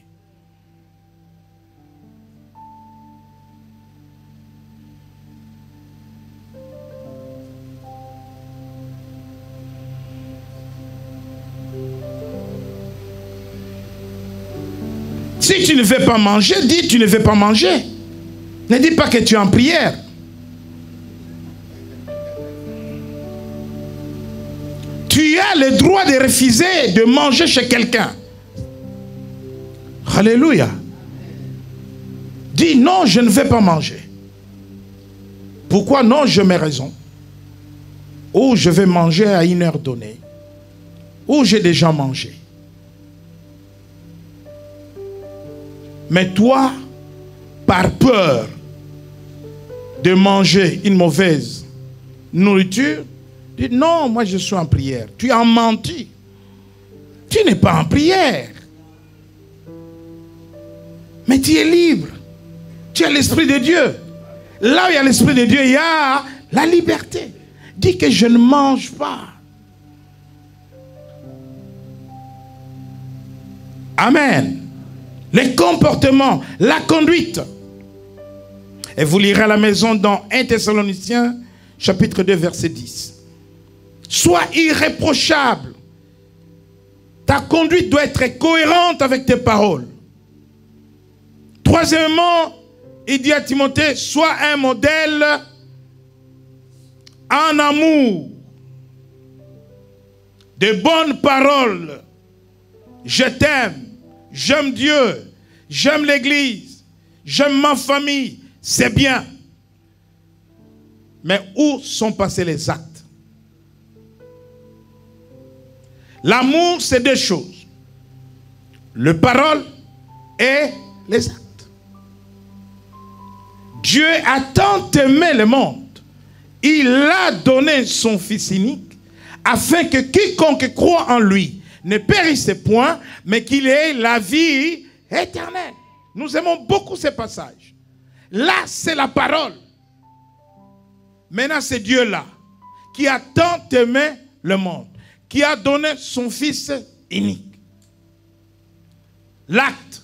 Speaker 1: Si tu ne veux pas manger, dis tu ne veux pas manger. Ne dis pas que tu es en prière. Tu as le droit de refuser de manger chez quelqu'un. Alléluia. Dis non, je ne vais pas manger. Pourquoi non, je mets raison. Ou je vais manger à une heure donnée. Ou j'ai déjà mangé. Mais toi, par peur de manger une mauvaise nourriture, dis non, moi je suis en prière. Tu as menti. Tu n'es pas en prière. Mais tu es libre. Tu as l'Esprit de Dieu. Là où il y a l'Esprit de Dieu, il y a la liberté. Dis que je ne mange pas. Amen. Les comportements, la conduite. Et vous lirez à la maison dans 1 Thessaloniciens, chapitre 2, verset 10. Sois irréprochable. Ta conduite doit être cohérente avec tes paroles. Troisièmement, il dit à Timothée, sois un modèle en amour. De bonnes paroles. Je t'aime. J'aime Dieu, j'aime l'Église, j'aime ma famille, c'est bien. Mais où sont passés les actes? L'amour, c'est deux choses. Les paroles et les actes. Dieu a tant aimé le monde, il a donné son Fils unique, afin que quiconque croit en lui ne périsse point, mais qu'il ait la vie éternelle. Nous aimons beaucoup ces passages. Là, c'est la parole. Maintenant, c'est Dieu-là qui a tant aimé le monde, qui a donné son Fils unique. L'acte.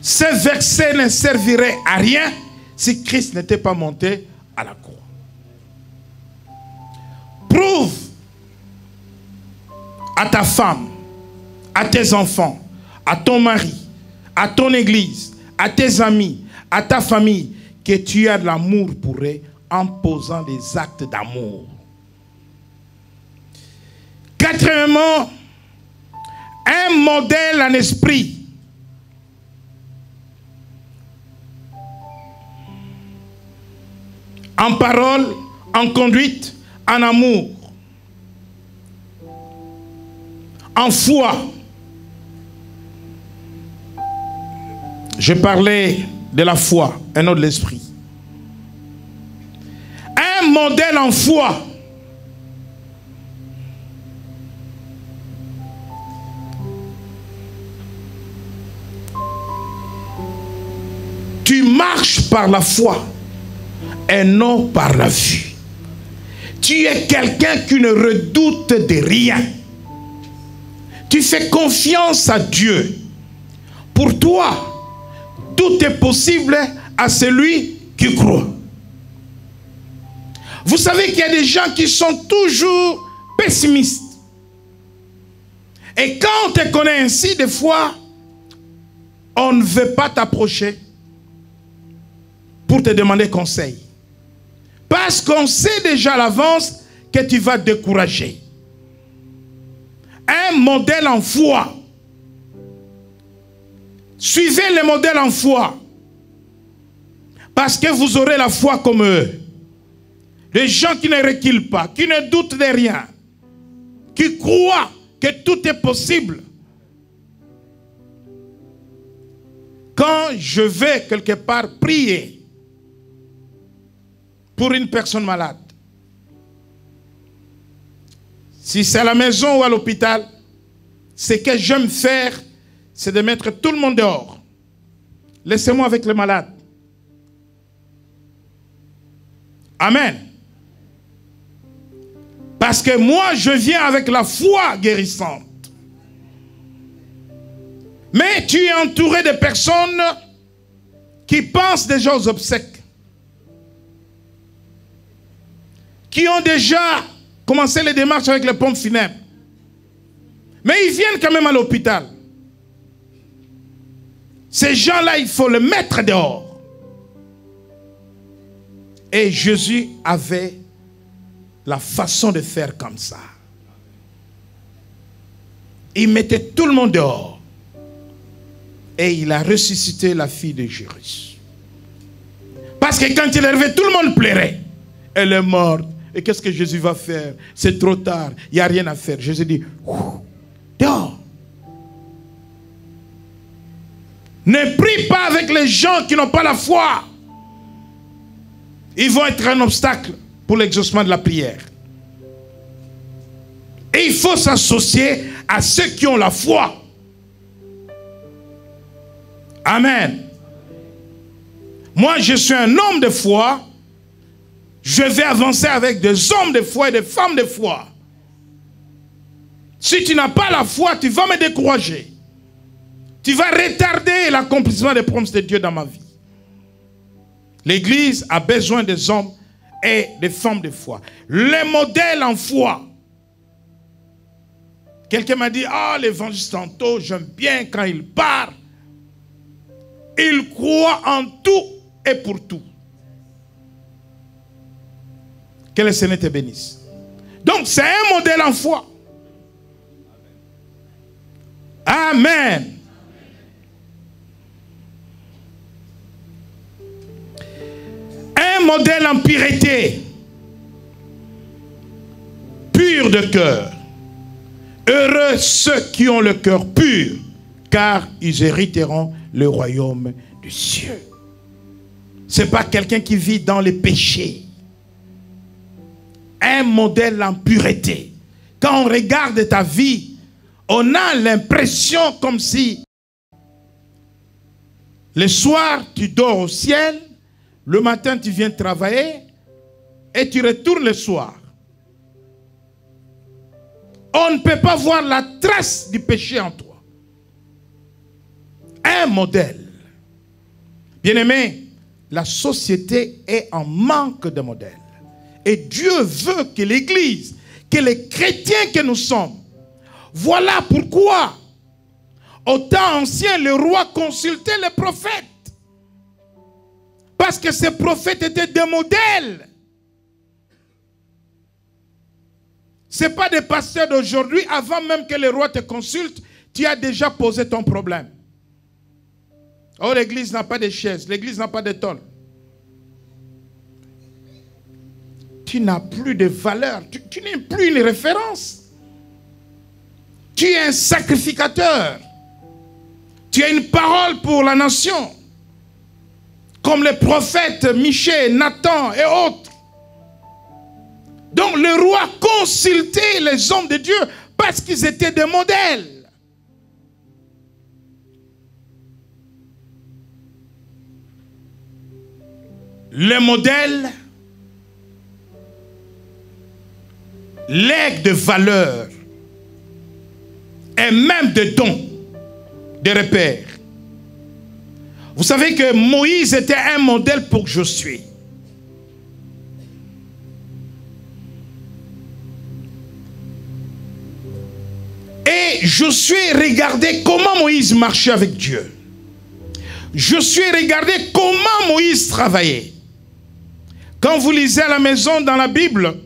Speaker 1: Ce verset ne servirait à rien si Christ n'était pas monté à la croix. Prouve à ta femme, à tes enfants, à ton mari, à ton église, à tes amis, à ta famille, que tu as de l'amour pour eux en posant des actes d'amour. Quatrièmement, un modèle en esprit. en parole, en conduite, en amour, en foi. Je parlais de la foi, un autre de l'esprit. Un modèle en foi. Tu marches par la foi et non par la vue. Tu es quelqu'un qui ne redoute de rien. Tu fais confiance à Dieu. Pour toi, tout est possible à celui qui croit. Vous savez qu'il y a des gens qui sont toujours pessimistes. Et quand on te connaît ainsi, des fois, on ne veut pas t'approcher pour te demander conseil. Parce qu'on sait déjà à l'avance que tu vas te décourager. Un modèle en foi. Suivez les modèles en foi. Parce que vous aurez la foi comme eux. Des gens qui ne reculent pas, qui ne doutent de rien, qui croient que tout est possible. Quand je vais quelque part prier pour une personne malade, si c'est à la maison ou à l'hôpital, ce que j'aime faire, c'est de mettre tout le monde dehors. Laissez-moi avec les malades. Amen. Parce que moi, je viens avec la foi guérissante. Mais tu es entouré de personnes qui pensent déjà aux obsèques. Qui ont déjà commencé les démarches avec les pompes funèbres. Mais ils viennent quand même à l'hôpital. Ces gens-là, il faut les mettre dehors. Et Jésus avait la façon de faire comme ça. Il mettait tout le monde dehors. Et il a ressuscité la fille de Jairus. Parce que quand il est arrivé, tout le monde pleurait. Elle est morte. Et qu'est-ce que Jésus va faire? C'est trop tard. Il n'y a rien à faire. Jésus dit, dehors. Ne prie pas avec les gens qui n'ont pas la foi. Ils vont être un obstacle pour l'exaucement de la prière. Et il faut s'associer à ceux qui ont la foi. Amen. Moi, je suis un homme de foi. Je vais avancer avec des hommes de foi et des femmes de foi. Si tu n'as pas la foi, tu vas me décourager. Tu vas retarder l'accomplissement des promesses de Dieu dans ma vie. L'Église a besoin des hommes et des femmes de foi. Les modèles en foi. Quelqu'un m'a dit, ah, l'évangéliste tantôt, j'aime bien quand il parle. Il croit en tout et pour tout. Que le Seigneur te bénisse. Donc, c'est un modèle en foi. Amen. Un modèle en pureté. Pur de cœur. Heureux ceux qui ont le cœur pur, car ils hériteront le royaume des cieux. Ce n'est pas quelqu'un qui vit dans les péchés. Un modèle en pureté. Quand on regarde ta vie, on a l'impression comme si le soir tu dors au ciel, le matin tu viens travailler et tu retournes le soir. On ne peut pas voir la trace du péché en toi. Un modèle. Bien-aimé, la société est en manque de modèles. Et Dieu veut que l'Église, que les chrétiens que nous sommes, voilà pourquoi, au temps ancien, le roi consultait les prophètes. Parce que ces prophètes étaient des modèles. Ce n'est pas des pasteurs d'aujourd'hui. Avant même que le roi te consulte, tu as déjà posé ton problème. Oh, l'église n'a pas de chaise. L'église n'a pas de tôle. tu n'as plus de valeur. Tu n'es plus une référence. Tu es un sacrificateur. Tu as une parole pour la nation. Comme les prophètes Michée, Nathan et autres. Donc le roi consultait les hommes de Dieu parce qu'ils étaient des modèles. Les modèles lèguent de valeur et même de dons, de repères. Vous savez que Moïse était un modèle pour Josué. Et Josué regardait comment Moïse marchait avec Dieu. Josué regardait comment Moïse travaillait. Quand vous lisez à la maison dans la Bible,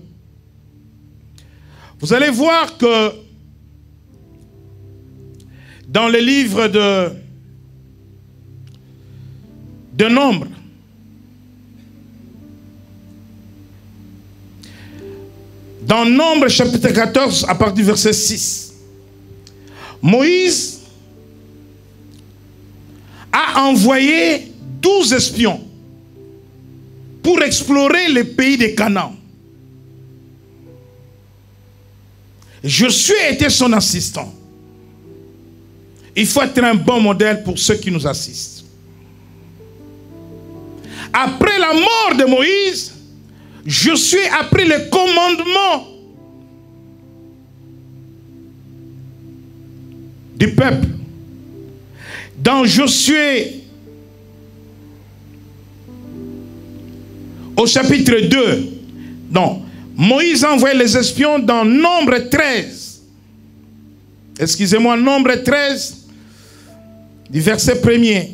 Speaker 1: vous allez voir que dans le livre de Nombre, dans Nombre chapitre 14 à partir du verset 6, Moïse a envoyé 12 espions pour explorer le pays de Canaan. Josué était son assistant. Il faut être un bon modèle pour ceux qui nous assistent. Après la mort de Moïse, Josué a pris le commandement du peuple. Dans Josué, au chapitre 2, non, Moïse a envoyé les espions dans Nombre 13. Excusez-moi, Nombre 13, du verset 1er.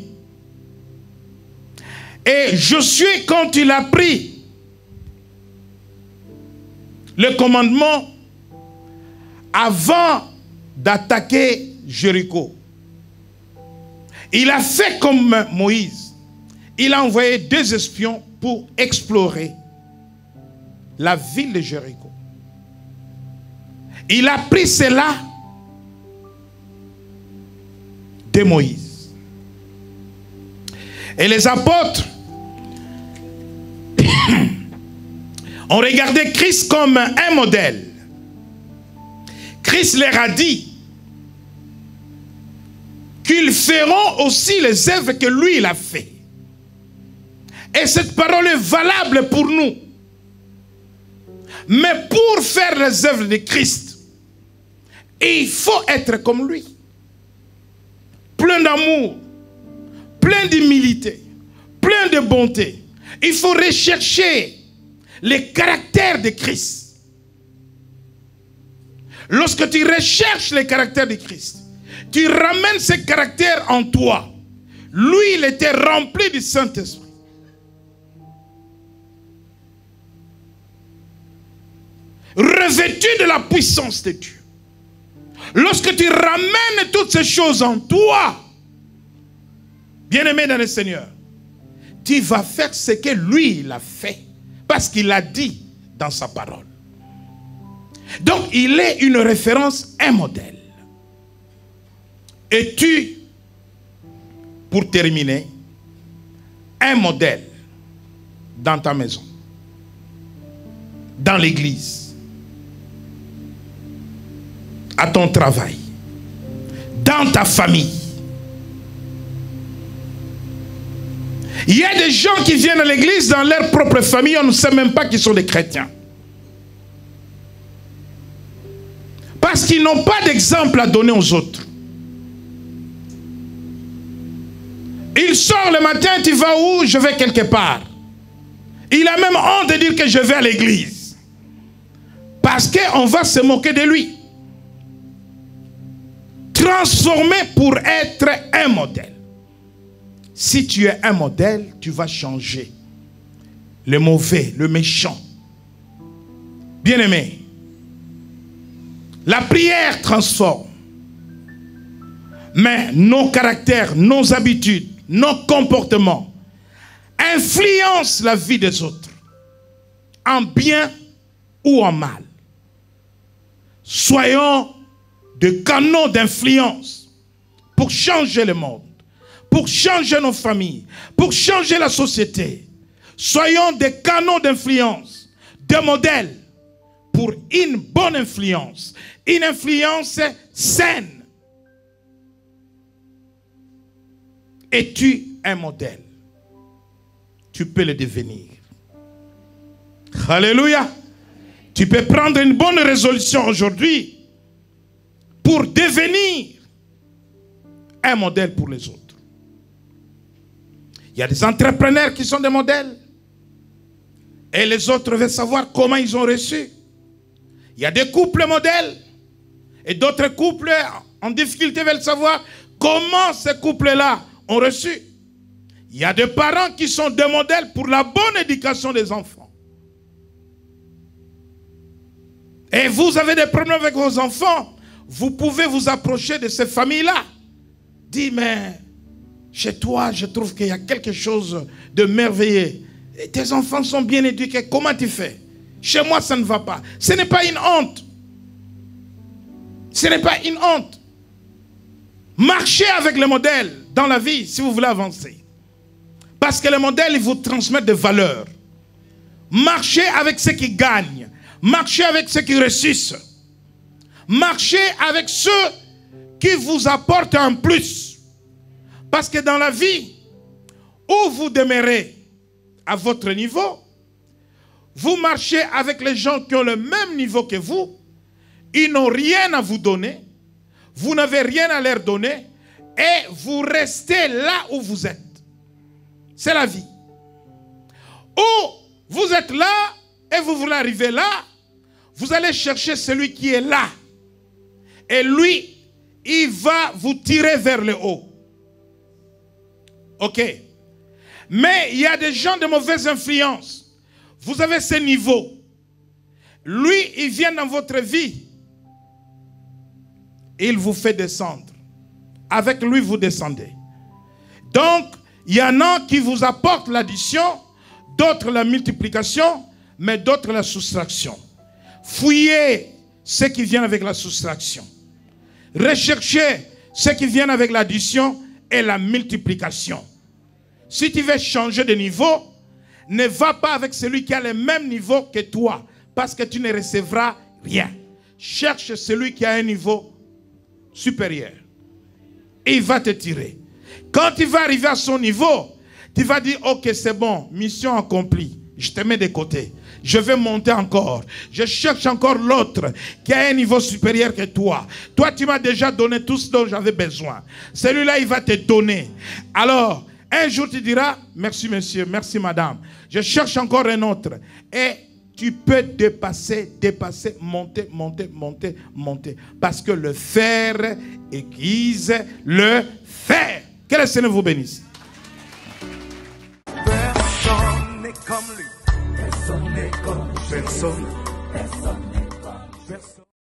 Speaker 1: Et Josué, quand il a pris le commandement avant d'attaquer Jéricho, il a fait comme Moïse. Il a envoyé 2 espions pour explorer la ville de Jéricho. Il a pris cela de Moïse. Et les apôtres ont regardé Christ comme un modèle. Christ leur a dit qu'ils feront aussi les œuvres que lui il a fait. Et cette parole est valable pour nous. Mais pour faire les œuvres de Christ, il faut être comme lui. Plein d'amour, plein d'humilité, plein de bonté. Il faut rechercher les caractères de Christ. Lorsque tu recherches les caractères de Christ, tu ramènes ces caractères en toi. Lui, il était rempli du Saint-Esprit. Revêtu de la puissance de Dieu. Lorsque tu ramènes toutes ces choses en toi, bien-aimé dans le Seigneur, tu vas faire ce que lui, il a fait. Parce qu'il a dit dans sa parole. Donc, il est une référence, un modèle. Et tu, pour terminer, un modèle dans ta maison, dans l'église, à ton travail, dans ta famille. Il y a des gens qui viennent à l'église dans leur propre famille, on ne sait même pas qu'ils sont des chrétiens. Parce qu'ils n'ont pas d'exemple à donner aux autres. Il sort le matin, tu vas où? Je vais quelque part. Il a même honte de dire que je vais à l'église. Parce qu'on va se moquer de lui. Transformé pour être un modèle. Si tu es un modèle, tu vas changer le mauvais, le méchant. Bien-aimé, la prière transforme. Mais nos caractères, nos habitudes, nos comportements influencent la vie des autres. en bien ou en mal. Soyons des canaux d'influence pour changer le monde, pour changer nos familles, pour changer la société. Soyons des canaux d'influence, des modèles pour une bonne influence, une influence saine. Es-tu un modèle? Tu peux le devenir. Alléluia. Tu peux prendre une bonne résolution aujourd'hui pour devenir un modèle pour les autres. Il y a des entrepreneurs qui sont des modèles et les autres veulent savoir comment ils ont reçu. Il y a des couples modèles et d'autres couples en difficulté veulent savoir comment ces couples-là ont reçu. Il y a des parents qui sont des modèles pour la bonne éducation des enfants. Et vous avez des problèmes avec vos enfants, vous pouvez vous approcher de ces familles-là. Dis, mais chez toi, je trouve qu'il y a quelque chose de merveilleux. Et tes enfants sont bien éduqués, comment tu fais? Chez moi, ça ne va pas. Ce n'est pas une honte. Ce n'est pas une honte. Marchez avec le modèle dans la vie si vous voulez avancer. Parce que le modèle, il vous transmet des valeurs. Marchez avec ceux qui gagnent. Marchez avec ceux qui réussissent. Marchez avec ceux qui vous apportent un plus. Parce que dans la vie, où vous demeurez à votre niveau, vous marchez avec les gens qui ont le même niveau que vous. Ils n'ont rien à vous donner. Vous n'avez rien à leur donner. Et vous restez là où vous êtes. C'est la vie. Ou vous êtes là et vous voulez arriver là. Vous allez chercher celui qui est là. Et lui, il va vous tirer vers le haut. Ok. Mais il y a des gens de mauvaise influence. Vous avez ce niveau. Lui, il vient dans votre vie. Il vous fait descendre. Avec lui, vous descendez. Donc, il y en a qui vous apportent l'addition, d'autres la multiplication, mais d'autres la soustraction. Fouillez ceux qui viennent avec la soustraction. Recherchez ceux qui viennent avec l'addition et la multiplication. Si tu veux changer de niveau, ne va pas avec celui qui a le même niveau que toi, parce que tu ne recevras rien. Cherche celui qui a un niveau supérieur. Et il va te tirer. Quand tu vas arriver à son niveau, tu vas dire, ok, c'est bon, mission accomplie. Je te mets de côté. Je vais monter encore. Je cherche encore l'autre qui a un niveau supérieur que toi. Toi, tu m'as déjà donné tout ce dont j'avais besoin. Celui-là, il va te donner. Alors, un jour, tu diras, merci monsieur, merci madame. Je cherche encore un autre. Et tu peux dépasser, monter, monter, monter, monter. Parce que le fer aiguise le fer. Que le Seigneur vous bénisse.
Speaker 3: Personne n'est comme lui. Personne n'est comme lui. Personne n'est comme lui.